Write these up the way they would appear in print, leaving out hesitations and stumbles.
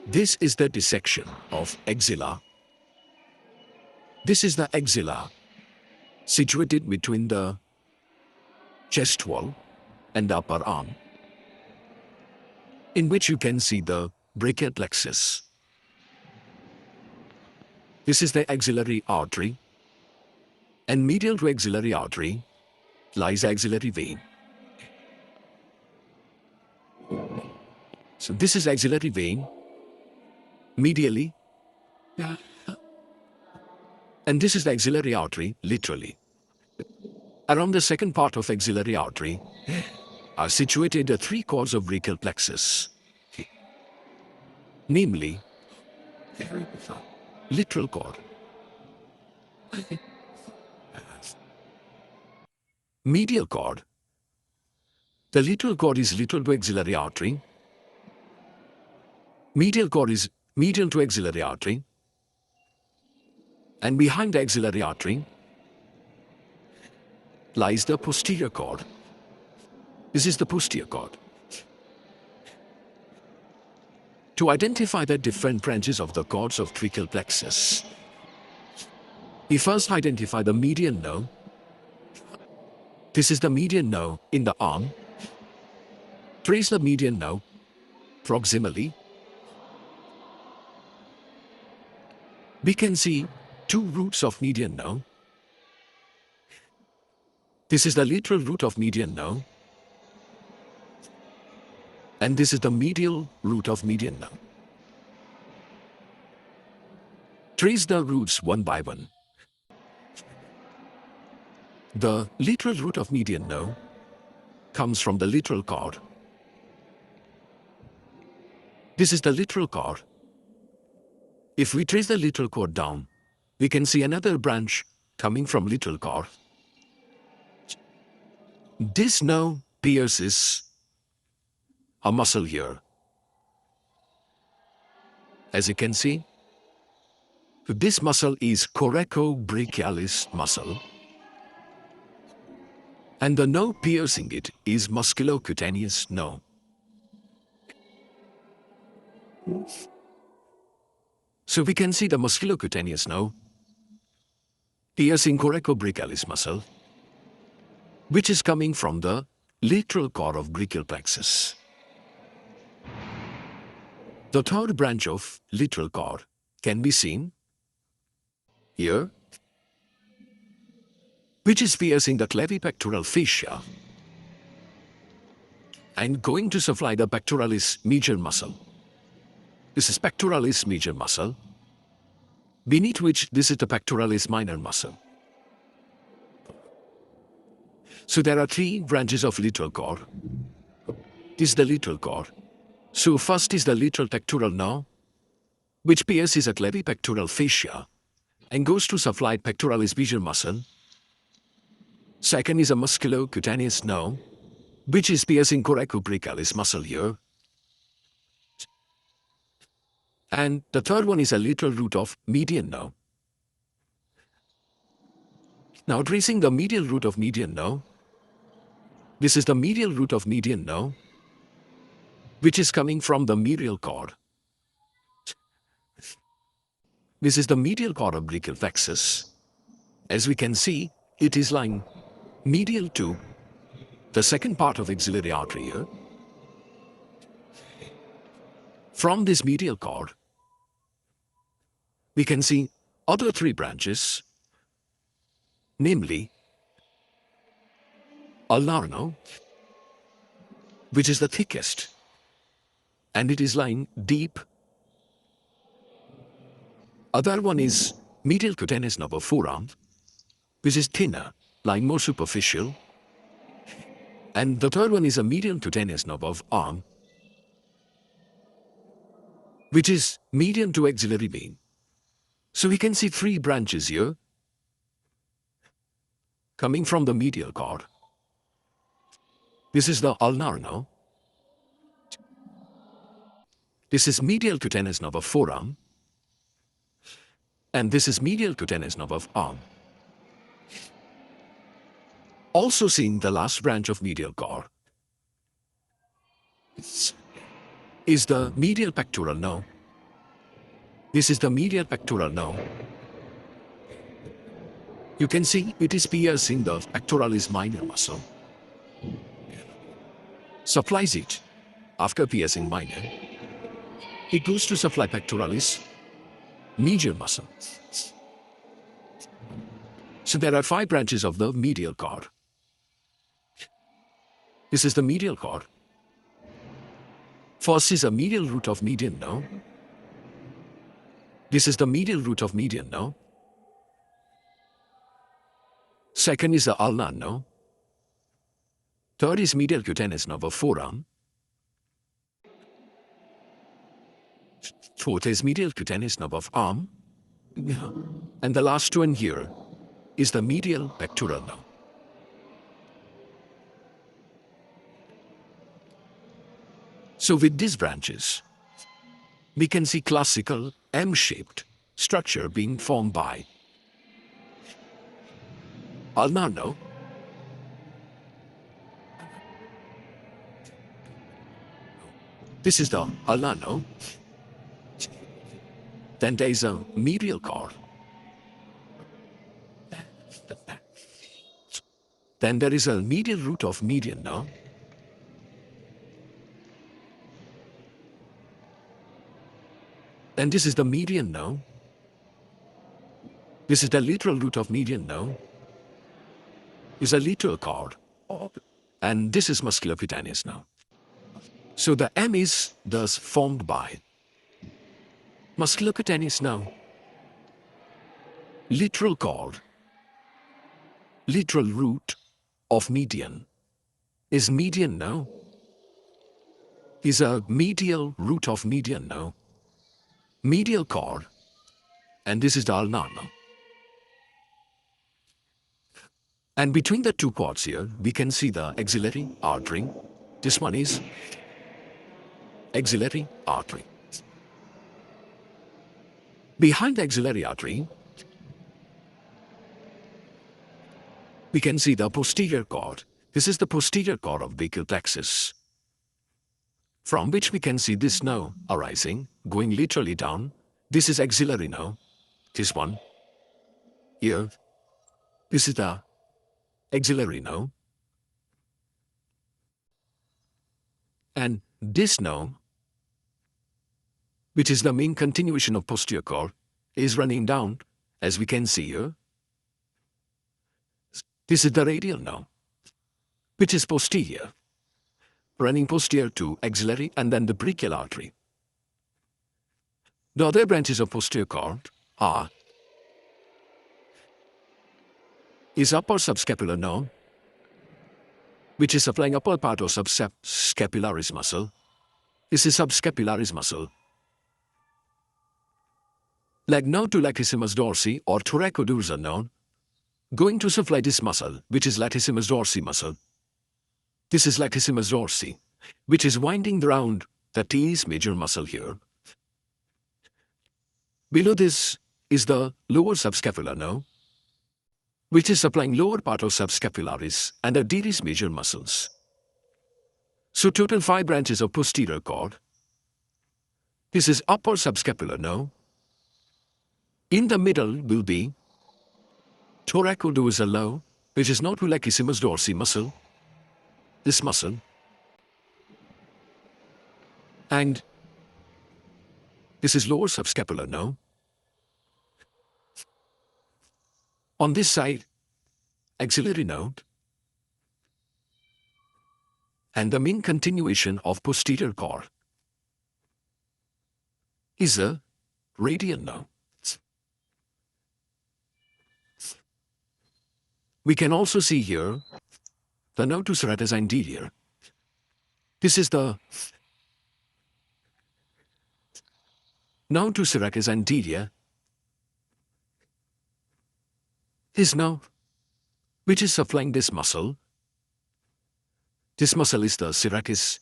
This is the dissection of axilla. This is the axilla, situated between the chest wall and the upper arm, in which you can see the brachial plexus. This is the axillary artery, and medial to axillary artery lies axillary vein. So this is axillary vein, medially, and this is the axillary artery, laterally. Around the second part of axillary artery are situated the three cords of brachial plexus, namely, lateral cord, medial cord. The lateral cord is lateral to axillary artery. Medial cord is medial to axillary artery. And behind the axillary artery lies the posterior cord. This is the posterior cord. To identify the different branches of the cords of brachial plexus, we first identify the median nerve. This is the median nerve in the arm. Trace the median nerve proximally. We can see two roots of median nerve. This is the lateral root of median nerve, and this is the medial root of median nerve. Trace the roots one by one. The lateral root of median nerve comes from the lateral cord. This is the lateral cord. If we trace the lateral cord down, we can see another branch coming from lateral cord. This nerve pierces a muscle here. As you can see, this muscle is coracobrachialis muscle, and the nerve piercing it is musculocutaneous nerve. So we can see the musculocutaneous nerve piercing coracobrachialis muscle, which is coming from the lateral cord of brachial plexus. The third branch of lateral cord can be seen here, which is piercing the clavipectoral fascia and going to supply the pectoralis major muscle. This is pectoralis major muscle, beneath which this is the pectoralis minor muscle. So there are three branches of lateral cord. This is the lateral cord. So first is the lateral pectoral nerve, which pierces a clavipectoral fascia and goes to supply pectoralis major muscle. Second is a musculocutaneous nerve, which is piercing coracobrachialis muscle here. And the third one is a lateral root of median nerve. Now tracing the medial root of median nerve, this is the medial root of median nerve, which is coming from the medial cord. This is the medial cord of brachial plexus. As we can see, it is lying medial to the second part of axillary artery here. From this medial cord, we can see other three branches, namely ulnar nerve, which is the thickest, and it is lying deep. Other one is medial cutaneous nerve of forearm, which is thinner, lying more superficial. And the third one is a medial cutaneous nerve of arm, which is median to axillary vein. So we can see three branches here coming from the medial cord. This is the ulnar nerve. This is medial cutaneous nerve of forearm. And this is medial cutaneous nerve of arm. Also seeing the last branch of medial cord. is the medial pectoral now. This is the medial pectoral now. You can see it is piercing the pectoralis minor muscle. Supplies it. After piercing minor, it goes to supply pectoralis major muscle. So there are 5 branches of the medial cord. This is the medial cord. First is a medial root of median now. This is the medial root of median now. Second is the ulnar now. Third is medial cutaneous nerve of forearm. Fourth is medial cutaneous nerve of arm. And the last one here is the medial pectoral nerve. So with these branches, we can see classical M-shaped structure being formed by ulnar nerve, this is the ulnar nerve. Then there is a medial cord. Then there is a medial root of median nerve. Then this is the median nerve. This is the lateral root of median nerve. This is a lateral cord. And this is musculocutaneous nerve. So the M is thus formed by musculocutaneous nerve, lateral cord, lateral root of median is median nerve, is a medial root of median nerve, medial cord, and this is the ulnar nerve. And between the 2 cords here, we can see the axillary artery. This one is axillary artery. Behind the axillary artery, we can see the posterior cord. This is the posterior cord of brachial plexus, from which we can see this nerve arising, going laterally down. This is axillary nerve. This one here. This is the axillary nerve. And this nerve, which is the main continuation of posterior cord, is running down, as we can see here. This is the radial nerve, which is posterior, running posterior to axillary and then the brachial artery. The other branches of posterior cord is upper subscapular nerve, which is supplying upper part of subscapularis muscle. This is subscapularis muscle. Leg nerve to latissimus dorsi or thoracodorsal nerve, going to supply this muscle, which is latissimus dorsi muscle. This is latissimus dorsi, which is winding around the teres major muscle here. Below this is the lower subscapular nerve, which is supplying lower part of subscapularis and the teres major muscles. So total 5 branches of posterior cord. This is upper subscapular nerve. In the middle will be thoracodorsal nerve, which is not latissimus dorsi muscle, this muscle. And this is lower subscapular nerve. On this side, axillary nerve. And the main continuation of posterior cord is a radial nerve. We can also see here the nerve to serratus anterior. This is the nerve to serratus anterior. This nerve, which is supplying this muscle. This muscle is the serratus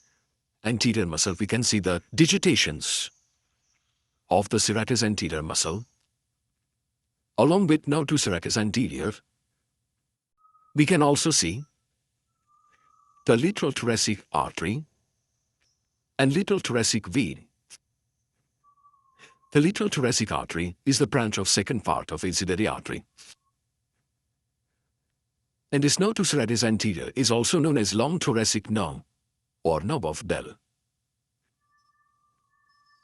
anterior muscle. We can see the digitations of the serratus anterior muscle. Along with nerve to serratus anterior, we can also see the lateral thoracic artery, and lateral thoracic vein. The lateral thoracic artery is the branch of second part of axillary artery. And this nerve to serratus anterior is also known as long thoracic nerve or nerve of Bell.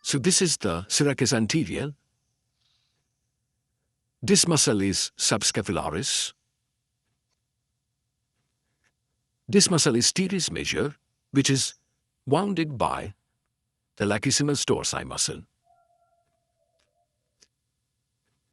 So this is the serratus anterior. This muscle is subscapularis. This muscle is teres major, which is wounded by the latissimus dorsi muscle.